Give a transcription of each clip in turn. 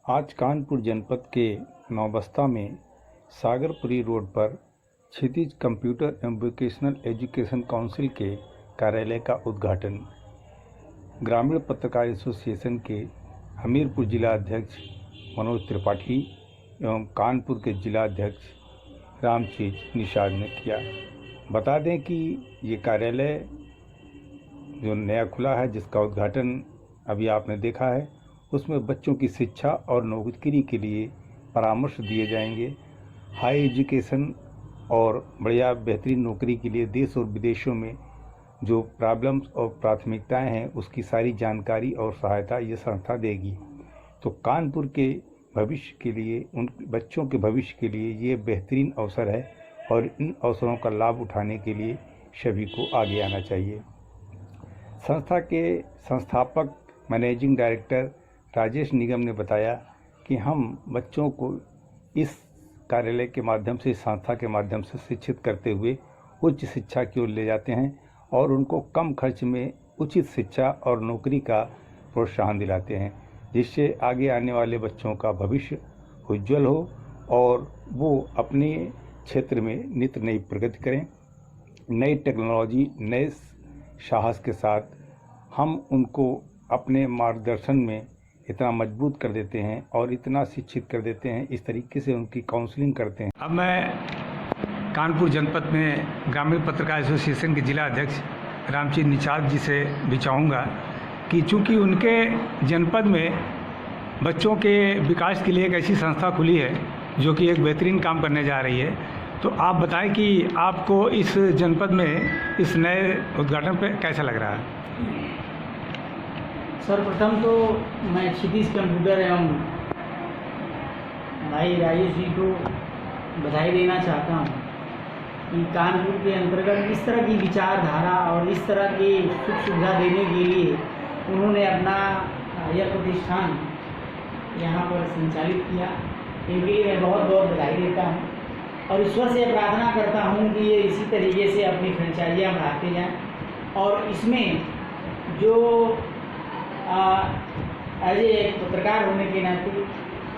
आज कानपुर जनपद के नौबस्ता में सागरपुरी रोड पर क्षितिज कंप्यूटर एवं वोकेशनल एजुकेशन काउंसिल के कार्यालय का उद्घाटन ग्रामीण पत्रकार एसोसिएशन के हमीरपुर जिला अध्यक्ष मनोज त्रिपाठी एवं कानपुर के जिला अध्यक्ष रामचीज निषाद ने किया। बता दें कि ये कार्यालय जो नया खुला है, जिसका उद्घाटन अभी आपने देखा है, उसमें बच्चों की शिक्षा और नौकरी के लिए परामर्श दिए जाएंगे। हाई एजुकेशन और बढ़िया बेहतरीन नौकरी के लिए देश और विदेशों में जो प्रॉब्लम्स और प्राथमिकताएं हैं, उसकी सारी जानकारी और सहायता ये संस्था देगी। तो कानपुर के भविष्य के लिए, उन बच्चों के भविष्य के लिए ये बेहतरीन अवसर है और इन अवसरों का लाभ उठाने के लिए सभी को आगे आना चाहिए। संस्था के संस्थापक मैनेजिंग डायरेक्टर राजेश निगम ने बताया कि हम बच्चों को इस कार्यालय के माध्यम से, संस्था के माध्यम से शिक्षित करते हुए उच्च शिक्षा की ओर ले जाते हैं और उनको कम खर्च में उचित शिक्षा और नौकरी का प्रोत्साहन दिलाते हैं, जिससे आगे आने वाले बच्चों का भविष्य उज्जवल हो और वो अपने क्षेत्र में नित्य नई प्रगति करें। नई टेक्नोलॉजी, नए साहस के साथ हम उनको अपने मार्गदर्शन में इतना मजबूत कर देते हैं और इतना शिक्षित कर देते हैं, इस तरीके से उनकी काउंसलिंग करते हैं। अब मैं कानपुर जनपद में ग्रामीण पत्रकार एसोसिएशन के जिला अध्यक्ष रामचीज निषाद जी से भी चाहूँगा कि चूँकि उनके जनपद में बच्चों के विकास के लिए एक ऐसी संस्था खुली है जो कि एक बेहतरीन काम करने जा रही है, तो आप बताएं कि आपको इस जनपद में इस नए उद्घाटन पे कैसा लग रहा है? सर्वप्रथम तो मैं क्षितिज कंप्यूटर एवं भाई राजेश जी को बधाई देना चाहता हूँ कि कानपुर के अंतर्गत इस तरह की विचारधारा और इस तरह की सुख सुविधा देने के लिए उन्होंने अपना यह प्रतिष्ठान यहाँ पर संचालित किया। इनके लिए मैं बहुत बहुत बधाई देता हूँ और ईश्वर से प्रार्थना करता हूँ कि ये इसी तरीके से अपनी फ्रेंचाइजियाँ बढ़ाते जाएँ और इसमें जो एज एक पत्रकार होने के नाते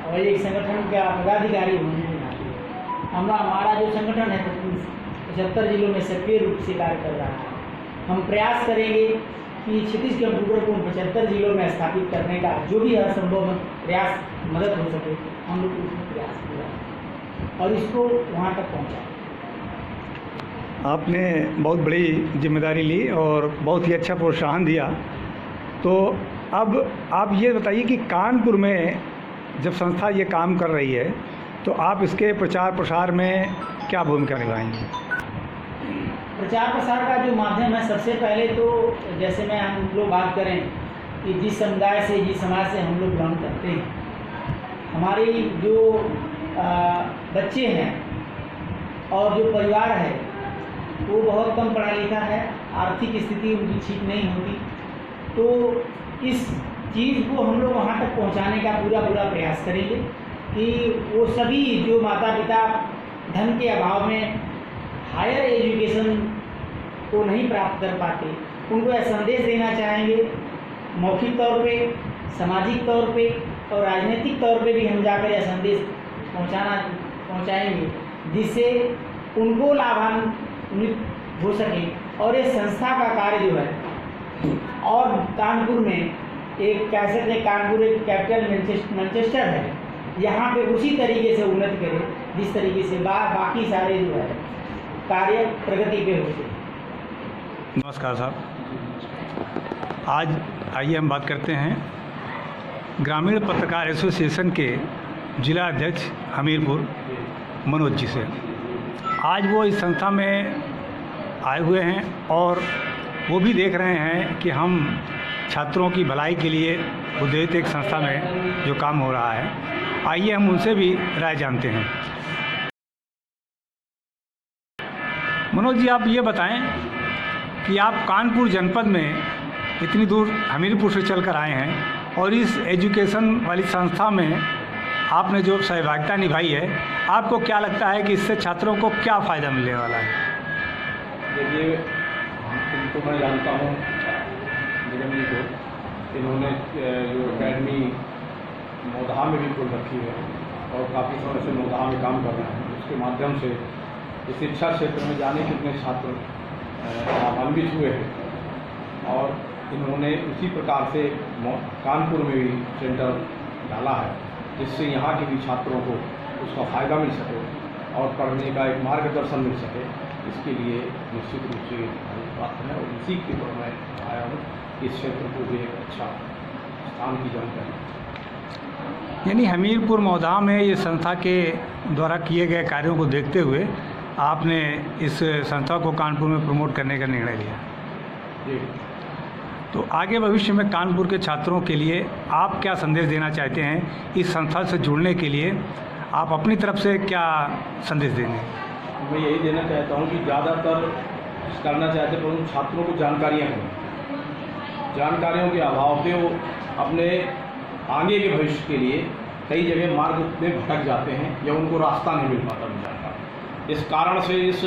और एक संगठन का पदाधिकारी होने के नाते हमारा जो संगठन है 75 जिलों में सक्रिय रूप से कार्य कर रहा है। हम प्रयास करेंगे कि क्षितिज कंप्यूटर को 75 जिलों में स्थापित करने का जो भी हर संभव प्रयास मदद हो सके हम लोग उसमें प्रयास करें और इसको वहाँ तक पहुँचाएं। आपने बहुत बड़ी जिम्मेदारी ली और बहुत ही अच्छा प्रोत्साहन दिया। तो अब आप ये बताइए कि कानपुर में जब संस्था ये काम कर रही है तो आप इसके प्रचार प्रसार में क्या भूमिका निभाएंगे? प्रचार प्रसार का जो माध्यम है, सबसे पहले तो जैसे मैं हम लोग बात करें कि जिस समुदाय से, जिस समाज से हम लोग बिलोंग करते हैं, हमारी जो बच्चे हैं और जो परिवार है वो बहुत कम पढ़ा लिखा है, आर्थिक स्थिति उनकी ठीक नहीं होती, तो इस चीज़ को हम लोग वहाँ तक पहुँचाने का पूरा प्रयास करेंगे कि वो सभी जो माता पिता धन के अभाव में हायर एजुकेशन को नहीं प्राप्त कर पाते, उनको यह संदेश देना चाहेंगे मौखिक तौर पे, सामाजिक तौर पे और राजनीतिक तौर पे भी हम जाकर यह संदेश पहुँचाएंगे जिससे उनको लाभान्वित हो सके। और ये संस्था का कार्य जो है और कानपुर में एक कह सकते हैं, कानपुर एक कैपिटल मैनचेस्टर है, यहाँ पे उसी तरीके से उन्नति करे जिस तरीके से बाकी सारे जो है कार्य प्रगति पे होते हैं। नमस्कार साहब, आज आइए हम बात करते हैं ग्रामीण पत्रकार एसोसिएशन के जिला अध्यक्ष हमीरपुर मनोज जी से। आज वो इस संस्था में आए हुए हैं और वो भी देख रहे हैं कि हम छात्रों की भलाई के लिए उद्देश्य एक संस्था में जो काम हो रहा है। आइए हम उनसे भी राय जानते हैं। मनोज जी, आप ये बताएं कि आप कानपुर जनपद में इतनी दूर हमीरपुर से चलकर आए हैं और इस एजुकेशन वाली संस्था में आपने जो सहभागिता निभाई है, आपको क्या लगता है कि इससे छात्रों को क्या फ़ायदा मिलने वाला है? देखिए, इनको मैं जानता हूँ निगम जी को, इन्होंने जो अकेडमी नौदहा में भी खोल रखी है और काफ़ी समय से नौदहा में काम कर रहे हैं। उसके माध्यम से इस शिक्षा क्षेत्र में जाने कितने छात्र लाभान्वित हुए हैं और इन्होंने उसी प्रकार से कानपुर में भी सेंटर डाला है, जिससे यहाँ के भी छात्रों को उसका फ़ायदा मिल सके और पढ़ने का एक मार्गदर्शन मिल सके। इसके लिए निश्चित रूप से बात है और इसी के पर मैं आया हूँ। इस क्षेत्र को भी एक अच्छा स्थान की जानकारी। यानी हमीरपुर मौदा में ये संस्था के द्वारा किए गए कार्यों को देखते हुए आपने इस संस्था को कानपुर में प्रमोट करने का निर्णय लिया। जी। तो आगे भविष्य में कानपुर के छात्रों के लिए आप क्या संदेश देना चाहते हैं? इस संस्था से जुड़ने के लिए आप अपनी तरफ से क्या संदेश देंगे? मैं यही देना चाहता हूँ कि ज़्यादातर करना चाहते हैं परंतु छात्रों को जानकारियाँ करें। जानकारियों के अभाव पे वो अपने आगे के भविष्य के लिए कई जगह मार्ग में भटक जाते हैं या उनको रास्ता नहीं मिल पाता जानकारी। इस कारण से इस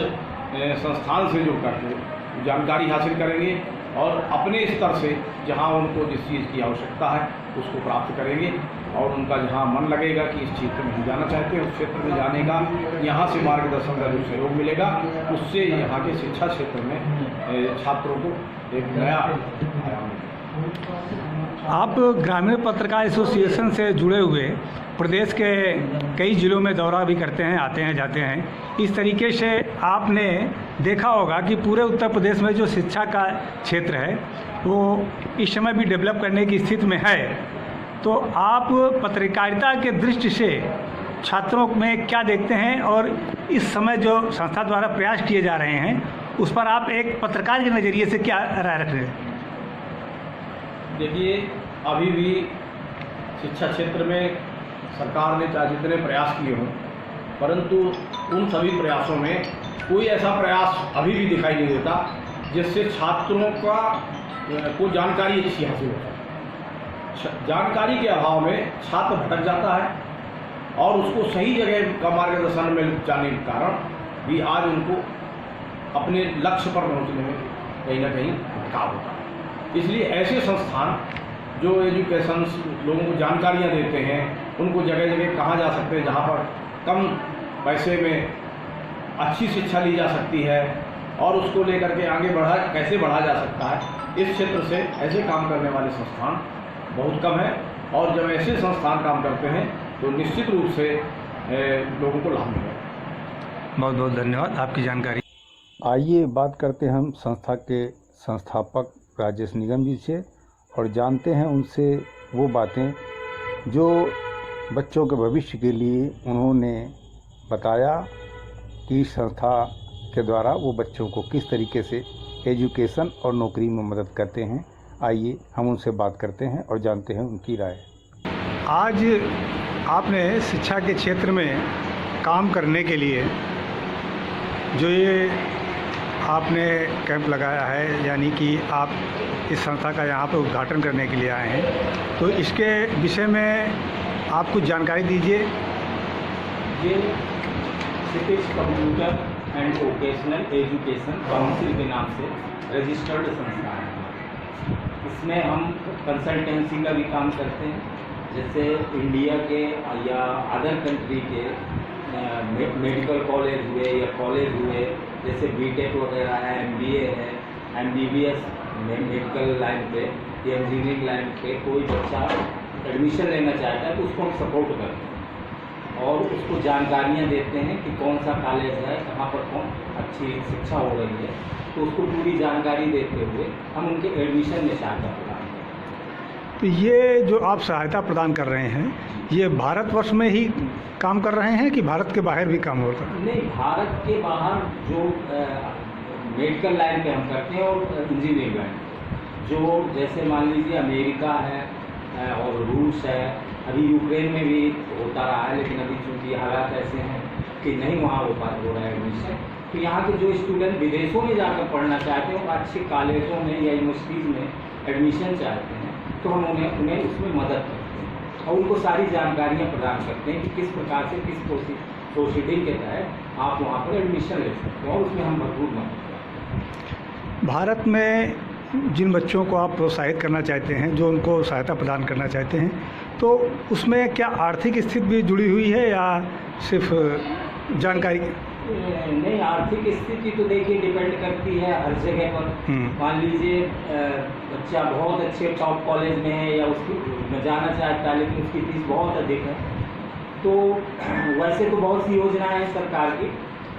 संस्थान से जुड़ करके जानकारी हासिल करेंगे और अपने स्तर से जहाँ उनको जिस चीज़ की आवश्यकता है उसको प्राप्त करेंगे और उनका जहाँ मन लगेगा कि इस क्षेत्र में हम जाना चाहते हैं उस क्षेत्र में जाने का यहाँ से मार्गदर्शन का जो सहयोग मिलेगा उससे यहाँ के शिक्षा क्षेत्र में छात्रों को एक नया आयाम मिलेगा। आप ग्रामीण पत्रकार एसोसिएशन से जुड़े हुए प्रदेश के कई जिलों में दौरा भी करते हैं, आते हैं जाते हैं। इस तरीके से आपने देखा होगा कि पूरे उत्तर प्रदेश में जो शिक्षा का क्षेत्र है वो इस समय भी डेवलप करने की स्थिति में है। तो आप पत्रकारिता के दृष्टि से छात्रों में क्या देखते हैं और इस समय जो संस्था द्वारा प्रयास किए जा रहे हैं उस पर आप एक पत्रकार के नज़रिए से क्या राय रख रहे हैं? देखिए, अभी भी शिक्षा क्षेत्र में सरकार ने चाहे जितने प्रयास किए हों परंतु उन सभी प्रयासों में कोई ऐसा प्रयास अभी भी दिखाई नहीं देता जिससे छात्रों को जानकारी अच्छी हासिल हो। जानकारी के अभाव में छात्र भटक जाता है और उसको सही जगह का मार्गदर्शन मिल जाने के कारण भी आज उनको अपने लक्ष्य पर पहुंचने में कहीं ना कहीं भटकाव होता है। इसलिए ऐसे संस्थान जो एजुकेशन लोगों को जानकारियां देते हैं, उनको जगह जगह कहाँ जा सकते हैं जहाँ पर कम पैसे में अच्छी शिक्षा ली जा सकती है और उसको लेकर के आगे कैसे बढ़ा जा सकता है, इस क्षेत्र से ऐसे काम करने वाले संस्थान बहुत कम है और जब ऐसे संस्थान काम करते हैं तो निश्चित रूप से लोगों को लाभ मिलेगा। बहुत बहुत धन्यवाद आपकी जानकारी। आइए बात करते हैं हम संस्था के संस्थापक राजेश निगम जी से और जानते हैं उनसे वो बातें जो बच्चों के भविष्य के लिए उन्होंने बताया कि संस्था के द्वारा वो बच्चों को किस तरीके से एजुकेशन और नौकरी में मदद करते हैं। आइए हम उनसे बात करते हैं और जानते हैं उनकी राय। आज आपने शिक्षा के क्षेत्र में काम करने के लिए जो ये आपने कैंप लगाया है, यानी कि आप इस संस्था का यहाँ पर उद्घाटन करने के लिए आए हैं, तो इसके विषय में आप कुछ जानकारी दीजिए। ये Kshitij computer and vocational education council के नाम से रजिस्टर्ड संस्था है। इसमें हम कंसल्टेंसी का भी काम करते हैं, जैसे इंडिया के या अदर कंट्री के मेडिकल कॉलेज हुए या कॉलेज हुए, जैसे बीटेक वगैरह है, एमबीए है, एमबीबीएस मेडिकल लाइन पे या इंजीनियरिंग लाइन पे कोई बच्चा एडमिशन लेना चाहता है तो उसको हम सपोर्ट करते हैं और उसको जानकारियाँ देते हैं कि कौन सा कॉलेज है, कहाँ पर कौन अच्छी शिक्षा हो रही है, तो उसको पूरी जानकारी देते हुए हम उनके एडमिशन में सहायता प्रदान करते हैं। तो ये जो आप सहायता प्रदान कर रहे हैं ये भारतवर्ष में ही काम कर रहे हैं कि भारत के बाहर भी काम होता है? नहीं, भारत के बाहर जो मेडिकल लाइन पे हम करते हैं और इंजीनियरिंग लाइन, जो जैसे मान लीजिए अमेरिका है और रूस है, अभी यूक्रेन में भी होता रहा है, लेकिन अभी चूँकि हालात ऐसे हैं कि नहीं वहाँ हो रहा है एडमिशन, तो यहाँ के जो स्टूडेंट विदेशों में जाकर पढ़ना चाहते हैं और अच्छे कॉलेजों में या यूनिवर्सिटीज़ में एडमिशन चाहते हैं तो हम उन्हें उसमें मदद करते हैं और उनको सारी जानकारियाँ प्रदान करते हैं कि किस प्रकार से किस प्रोसीडिंग के तहत आप वहाँ पर एडमिशन ले सकते हैं और उसमें हम भरपूर मदद करते हैं। भारत में जिन बच्चों को आप प्रोत्साहित करना चाहते हैं, जो उनको सहायता प्रदान करना चाहते हैं, तो उसमें क्या आर्थिक स्थिति भी जुड़ी हुई है या सिर्फ जानकारी? नहीं, आर्थिक स्थिति तो देखिए डिपेंड करती है हर जगह पर। मान लीजिए बच्चा बहुत अच्छे टॉप कॉलेज में है या उसकी में जाना चाहता है लेकिन उसकी फीस बहुत अधिक है, तो वैसे तो बहुत सी योजनाएं हैं सरकार की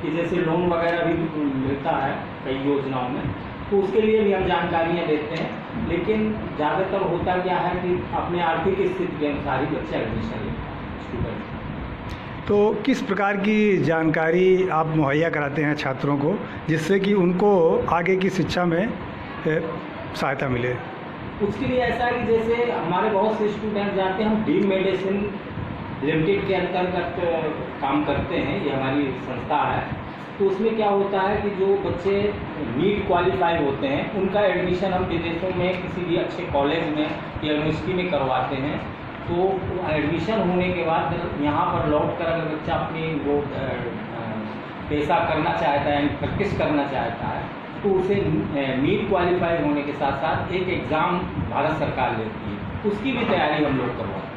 कि जैसे लोन वगैरह भी मिलता है कई योजनाओं में, तो उसके लिए भी हम जानकारियाँ देते हैं। लेकिन ज़्यादातर होता क्या है कि अपने आर्थिक स्थिति के अनुसार ही बच्चा एडमिशन लेता स्टूडेंट। तो किस प्रकार की जानकारी आप मुहैया कराते हैं छात्रों को जिससे कि उनको आगे की शिक्षा में सहायता मिले? उसके लिए ऐसा है कि जैसे हमारे बहुत से स्टूडेंट जाते हैं, हम डीम मेडिसिन लिमिटेड के अंतर्गत काम करते हैं, ये हमारी संस्था है। तो उसमें क्या होता है कि जो बच्चे नीट क्वालिफाई होते हैं उनका एडमिशन हम विदेशों में किसी भी अच्छे कॉलेज में या यूनिवर्सिटी में करवाते हैं। तो एडमिशन होने के बाद यहाँ पर लौट कर अगर बच्चा अपनी वो पेशा करना चाहता है, प्रैक्टिस करना चाहता है, तो उसे नीट क्वालिफाई होने के साथ साथ एक एग्ज़ाम भारत सरकार लेती है, उसकी भी तैयारी हम लोग करवाते हैं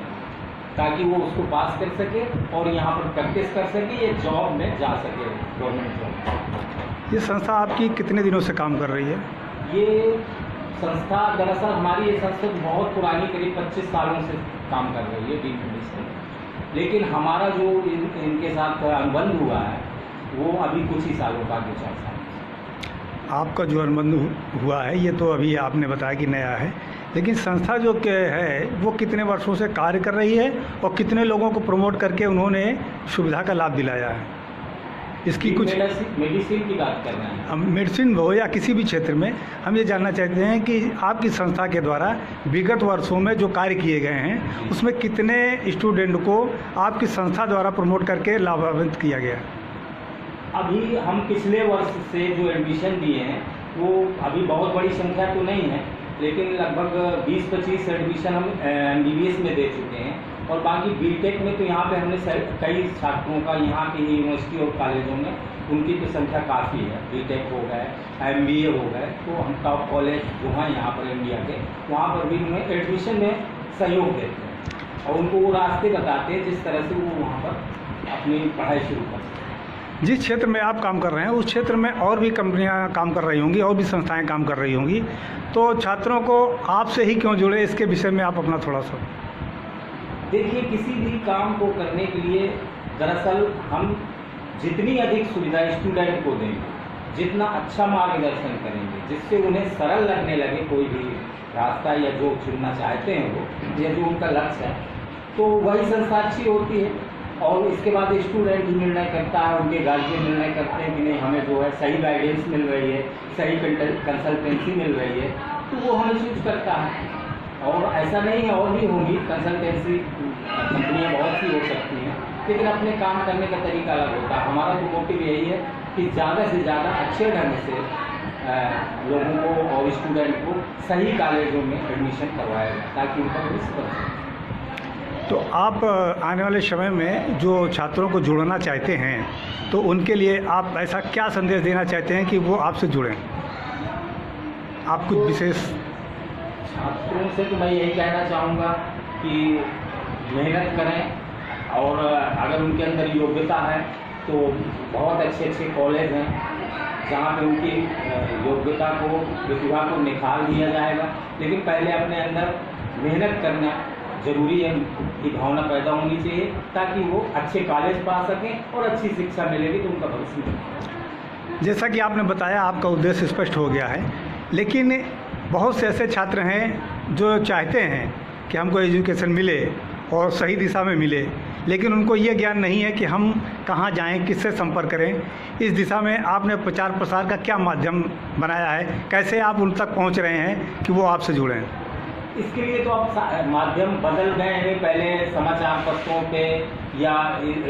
ताकि वो उसको पास कर सके और यहाँ पर प्रैक्टिस कर सके या जॉब में जा सके, गवर्नमेंट जॉब। ये संस्था आपकी कितने दिनों से काम कर रही है? ये संस्था दरअसल हमारी ये संस्था बहुत पुरानी, करीब 25 सालों से काम कर रही है डीम मेडिसिन, लेकिन हमारा जो इनके साथ अनुबंध हुआ है वो अभी कुछ ही सालों का, 2-4 साल। आपका जो अनुबंध हुआ है ये तो अभी आपने बताया कि नया है, लेकिन संस्था जो है वो कितने वर्षों से कार्य कर रही है और कितने लोगों को प्रमोट करके उन्होंने सुविधा का लाभ दिलाया है? इसकी कुछ मेडिसिन की बात कर रहे हैं हम, मेडिसिन हो या किसी भी क्षेत्र में, हम ये जानना चाहते हैं कि आपकी संस्था के द्वारा विगत वर्षों में जो कार्य किए गए हैं उसमें कितने स्टूडेंट को आपकी संस्था द्वारा प्रमोट करके लाभान्वित किया गया? अभी हम पिछले वर्ष से जो एडमिशन दिए हैं वो अभी बहुत बड़ी संख्या तो नहीं है, लेकिन लगभग 20-25 एडमिशन हम MBBS में दे चुके हैं और बाकी बीटेक में तो यहाँ पे हमने कई छात्रों का यहाँ की यूनिवर्सिटी और कॉलेजों में उनकी तो संख्या काफ़ी है। बीटेक हो गए, MBA हो गए, तो हम टॉप कॉलेज जो हैं यहाँ पर इंडिया के, वहाँ पर भी उन्हें एडमिशन में सहयोग देते हैं और उनको वो रास्ते बताते हैं जिस तरह से वो वहाँ पर अपनी पढ़ाई शुरू कर सकते हैं। जिस क्षेत्र में आप काम कर रहे हैं उस क्षेत्र में और भी कंपनियां काम कर रही होंगी और भी संस्थाएं काम कर रही होंगी, तो छात्रों को आपसे ही क्यों जुड़े, इसके विषय में आप अपना थोड़ा सा। देखिए, किसी भी काम को करने के लिए दरअसल हम जितनी अधिक सुविधा स्टूडेंट को देंगे, जितना अच्छा मार्गदर्शन करेंगे जिससे उन्हें सरल लगने लगे कोई भी रास्ता या जो चुनना चाहते हैं वो या जो उनका लक्ष्य है, तो वही संस्था अच्छी होती है। और इसके बाद स्टूडेंट ही निर्णय करता है, उनके गार्जियन निर्णय करते हैं कि नहीं हमें जो है सही गाइडेंस मिल रही है, सही कंसल्टेंसी मिल रही है, तो वो हमें चूज करता है। और ऐसा नहीं है, और भी होंगी कंसल्टेंसी कंपनियां बहुत सी हो सकती हैं, लेकिन अपने काम करने का तरीका अलग होता है। हमारा तो मोटिव यही है कि ज़्यादा से ज़्यादा अच्छे ढंग से लोगों को और स्टूडेंट को सही कॉलेजों में एडमिशन करवाया जाए ताकि उनका भविष्य बन सके। तो आप आने वाले समय में जो छात्रों को जुड़ना चाहते हैं तो उनके लिए आप ऐसा क्या संदेश देना चाहते हैं कि वो आपसे जुड़ें? आप कुछ विशेष छात्रों से तो मैं यही कहना चाहूँगा कि मेहनत करें और अगर उनके अंदर योग्यता है तो बहुत अच्छे अच्छे कॉलेज हैं जहाँ पे उनकी योग्यता को, प्रतिभा को निखार दिया जाएगा। लेकिन पहले अपने अंदर मेहनत करना ज़रूरी है की भावना पैदा होनी चाहिए ताकि वो अच्छे कॉलेज पा सकें और अच्छी शिक्षा मिलेगी तो उनका भविष्य बनेगा। जैसा कि आपने बताया आपका उद्देश्य स्पष्ट हो गया है, लेकिन बहुत से ऐसे छात्र हैं जो चाहते हैं कि हमको एजुकेशन मिले और सही दिशा में मिले, लेकिन उनको ये ज्ञान नहीं है कि हम कहाँ जाएं, किससे संपर्क करें। इस दिशा में आपने प्रचार प्रसार का क्या माध्यम बनाया है, कैसे आप उन तक पहुँच रहे हैं कि वो आपसे जुड़ें? इसके लिए तो अब माध्यम बदल गए हैं। पहले समाचार पत्रों पे या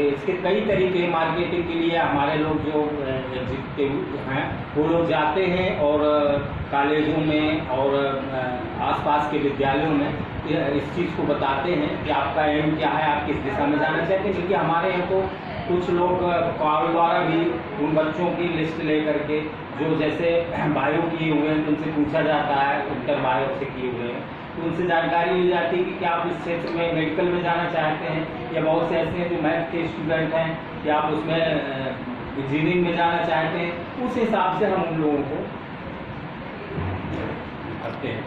इसके कई तरीके मार्केटिंग के लिए हमारे लोग जो एग्जीक्यूटिव हैं वो लोग जाते हैं और कॉलेजों में और आसपास के विद्यालयों में इस चीज़ को बताते हैं कि आपका एम क्या है, आप किस दिशा में जाना चाहते हैं। क्योंकि हमारे यहाँ तो कुछ लोग कॉल द्वारा भी उन बच्चों की लिस्ट ले करके जो जैसे बायो किए हुए हैं उनसे पूछा जाता है, इंटर बायो से किए हुए हैं, तो उनसे जानकारी ली जाती है कि क्या आप इस क्षेत्र में मेडिकल में जाना चाहते हैं, या बहुत से ऐसे हैं जो मैथ के स्टूडेंट हैं कि आप उसमें इंजीनियरिंग में जाना चाहते हैं। उस हिसाब से हम उन लोगों को करते हैं।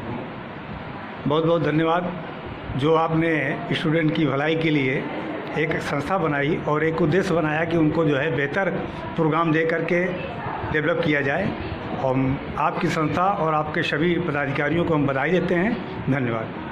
बहुत बहुत धन्यवाद जो आपने स्टूडेंट की भलाई के लिए एक संस्था बनाई और एक उद्देश्य बनाया कि उनको जो है बेहतर प्रोग्राम दे करके डेवलप किया जाए। हम आपकी संस्था और आपके सभी पदाधिकारियों को हम बधाई देते हैं। धन्यवाद।